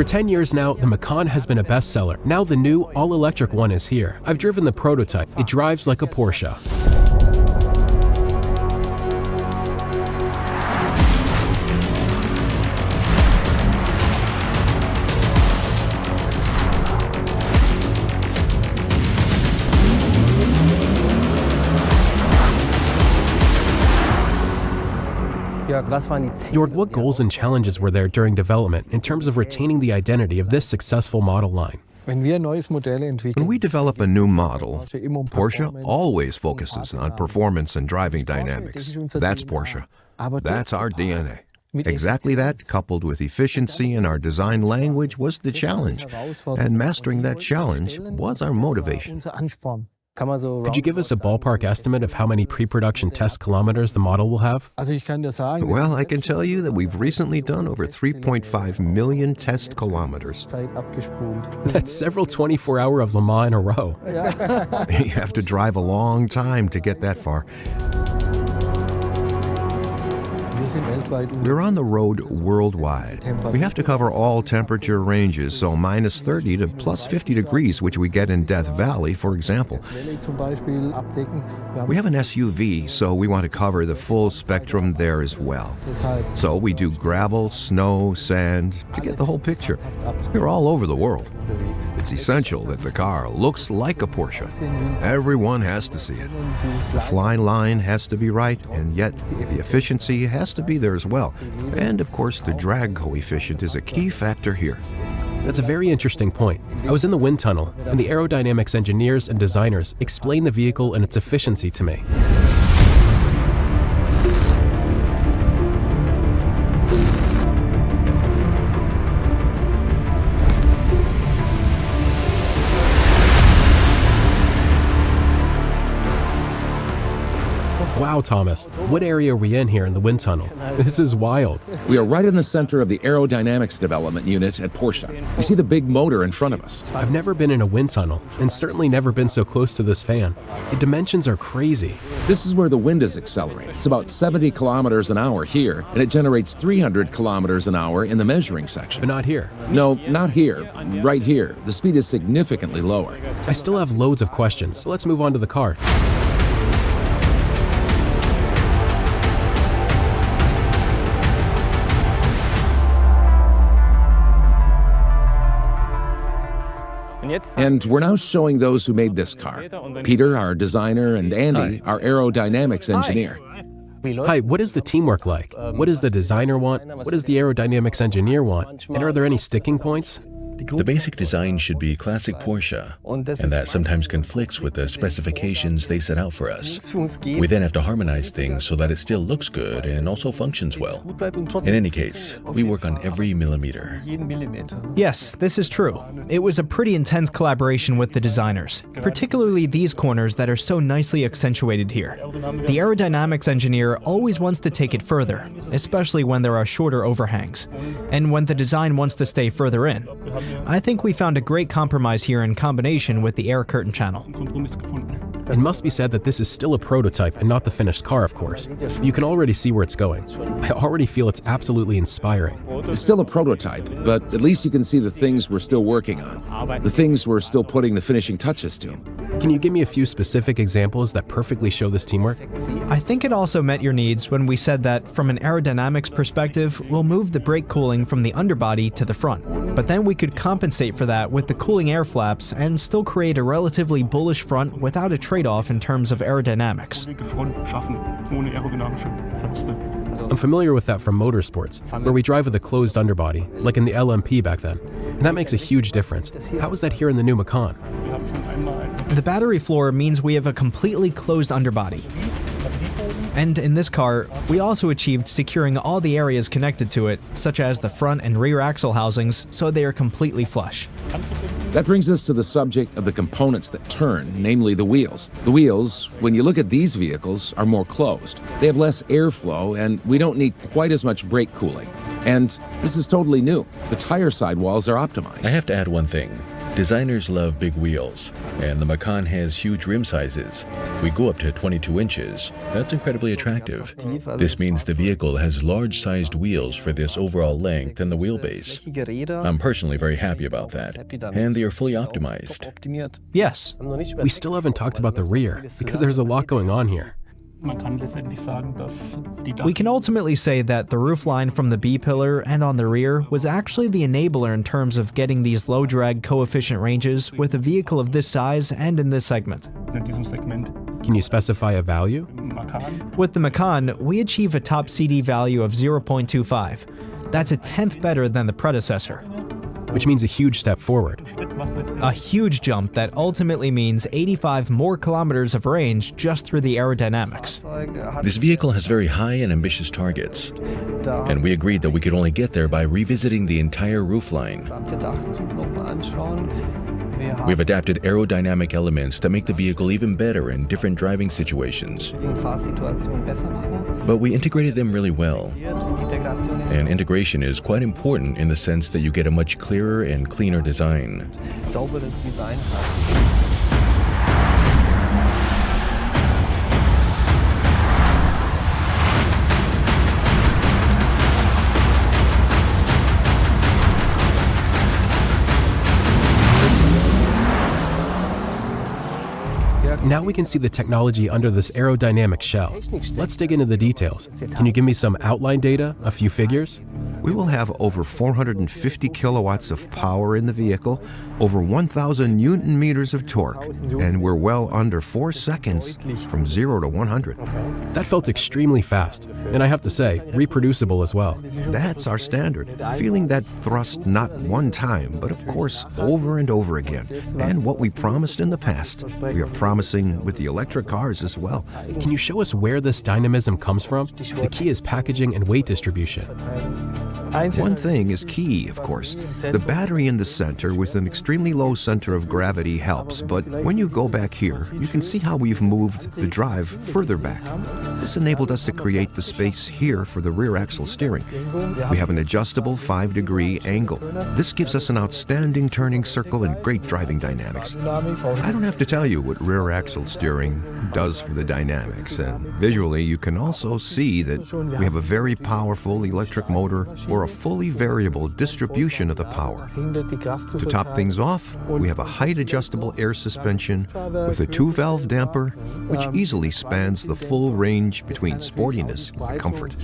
10 years now, the Macan has been a bestseller. Now the new all-electric one is here. I've driven the prototype. It drives like a Porsche. Jörg, what goals and challenges were there during development in terms of retaining the identity of this successful model line? When we develop a new model, Porsche always focuses on performance and driving dynamics. That's Porsche. That's our DNA. Exactly that, coupled with efficiency in our design language, was the challenge. And mastering that challenge was our motivation. Could you give us a ballpark estimate of how many pre-production test kilometers the model will have? Well, I can tell you that we've recently done over 3.5 million test kilometers. That's several 24-hour of Le Mans in a row. You have to drive a long time to get that far. We're on the road worldwide. We have to cover all temperature ranges, so minus 30 to plus 50 degrees, which we get in Death Valley, for example. We have an SUV, so we want to cover the full spectrum there as well. So we do gravel, snow, sand, to get the whole picture. We're all over the world. It's essential that the car looks like a Porsche. Everyone has to see it. The fly line has to be right, and yet the efficiency has to be there as well. And of course, the drag coefficient is a key factor here. That's a very interesting point. I was in the wind tunnel, and the aerodynamics engineers and designers explained the vehicle and its efficiency to me. Wow, Thomas, what area are we in here in the wind tunnel? This is wild. We are right in the center of the aerodynamics development unit at Porsche. You see the big motor in front of us. I've never been in a wind tunnel, and certainly never been so close to this fan. The dimensions are crazy. This is where the wind is accelerated. It's about 70 kilometers an hour here, and it generates 300 kilometers an hour in the measuring section. But not here. No, not here. Right here. The speed is significantly lower. I still have loads of questions, so let's move on to the car. And we're now showing those who made this car. Peter, our designer, and Andy, our aerodynamics engineer. Hi, what is the teamwork like? What does the designer want? What does the aerodynamics engineer want? And are there any sticking points? The basic design should be classic Porsche, and that sometimes conflicts with the specifications they set out for us. We then have to harmonize things so that it still looks good and also functions well. In any case, we work on every millimeter. Yes, this is true. It was a pretty intense collaboration with the designers, particularly these corners that are so nicely accentuated here. The aerodynamics engineer always wants to take it further, especially when there are shorter overhangs, and when the design wants to stay further in. I think we found a great compromise here in combination with the air curtain channel. It must be said that this is still a prototype and not the finished car, of course. You can already see where it's going. I already feel it's absolutely inspiring. It's still a prototype, but at least you can see the things we're still working on, the things we're still putting the finishing touches to. Can you give me a few specific examples that perfectly show this teamwork? I think it also met your needs when we said that, from an aerodynamics perspective, we'll move the brake cooling from the underbody to the front. But then we could compensate for that with the cooling air flaps and still create a relatively bullish front without a trade-off in terms of aerodynamics. I'm familiar with that from motorsports, where we drive with a closed underbody, like in the LMP back then. And that makes a huge difference. How is that here in the new Macan? The battery floor means we have a completely closed underbody. And in this car, we also achieved securing all the areas connected to it, such as the front and rear axle housings, so they are completely flush. That brings us to the subject of the components that turn, namely the wheels. The wheels, when you look at these vehicles, are more closed. They have less airflow, and we don't need quite as much brake cooling. And this is totally new. The tire sidewalls are optimized. I have to add one thing. Designers love big wheels, and the Macan has huge rim sizes. We go up to 22 inches. That's incredibly attractive. This means the vehicle has large-sized wheels for this overall length and the wheelbase. I'm personally very happy about that, and they are fully optimized. Yes. We still haven't talked about the rear, because there's a lot going on here. We can ultimately say that the roofline from the B-pillar and on the rear was actually the enabler in terms of getting these low drag coefficient ranges with a vehicle of this size and in this segment. Can you specify a value? With the Macan, we achieve a top CD value of 0.25. That's a tenth better than the predecessor. Which means a huge step forward. A huge jump that ultimately means 85 more kilometers of range just through the aerodynamics. This vehicle has very high and ambitious targets, and we agreed that we could only get there by revisiting the entire roofline. We've adapted aerodynamic elements that make the vehicle even better in different driving situations. But we integrated them really well. And integration is quite important in the sense that you get a much clearer and cleaner design. Now we can see the technology under this aerodynamic shell. Let's dig into the details. Can you give me some outline data, a few figures? We will have over 450 kilowatts of power in the vehicle, over 1,000 Newton meters of torque, and we're well under 4 seconds from 0 to 100. That felt extremely fast, and I have to say, reproducible as well. That's our standard, feeling that thrust not one time, but of course over and over again. And what we promised in the past, we are promising with the electric cars as well. Can you show us where this dynamism comes from? The key is packaging and weight distribution. One thing is key, of course. The battery in the center with an extremely low center of gravity helps, but when you go back here, you can see how we've moved the drive further back. This enabled us to create the space here for the rear axle steering. We have an adjustable 5-degree angle. This gives us an outstanding turning circle and great driving dynamics. I don't have to tell you what rear axle steering does for the dynamics, and visually you can also see that we have a very powerful electric motor or a fully variable distribution of the power. To top things off, we have a height-adjustable air suspension with a 2-valve damper, which easily spans the full range between sportiness and comfort.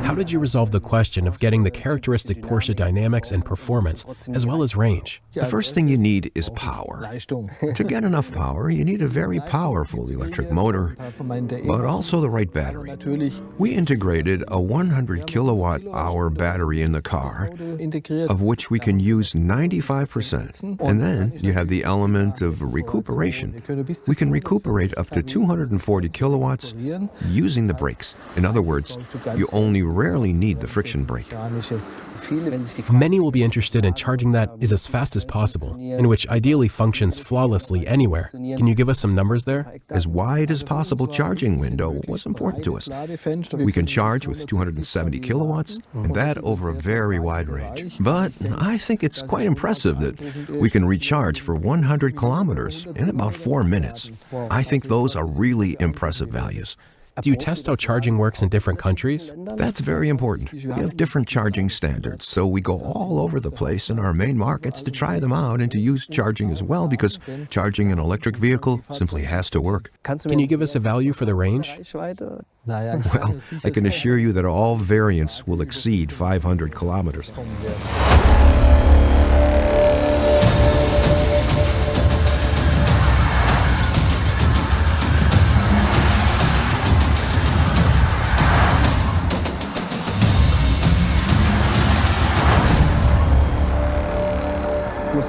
How did you resolve the question of getting the characteristic Porsche dynamics and performance, as well as range? The first thing you need is power. To get enough power, you need a very powerful electric motor, but also the right battery. We integrated a 100 kilowatt-hour battery in the car, of which we can use 95%. And then you have the element of recuperation. We can recuperate up to 240 kilowatts using the brakes. In other words, you only rarely need the friction brake. Many will be interested in charging that is as fast as possible, and which ideally functions flawlessly anywhere. Can you give us some numbers there? As wide as possible charging window was important to us. We can charge with 270 kilowatts, and that over a very wide range. But I think it's quite impressive that we can recharge for 100 kilometers in about 4 minutes. I think those are really impressive values. Do you test how charging works in different countries? That's very important. We have different charging standards, so we go all over the place in our main markets to try them out and to use charging as well, because charging an electric vehicle simply has to work. Can you give us a value for the range? Well, I can assure you that all variants will exceed 500 kilometers.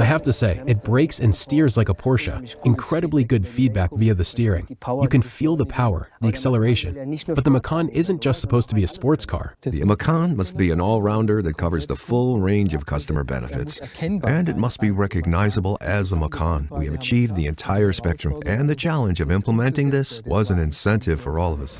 I have to say, it brakes and steers like a Porsche. Incredibly good feedback via the steering. You can feel the power, the acceleration. But the Macan isn't just supposed to be a sports car. The Macan must be an all-rounder that covers the full range of customer benefits. And it must be recognizable as a Macan. We have achieved the entire spectrum, and the challenge of implementing this was an incentive for all of us.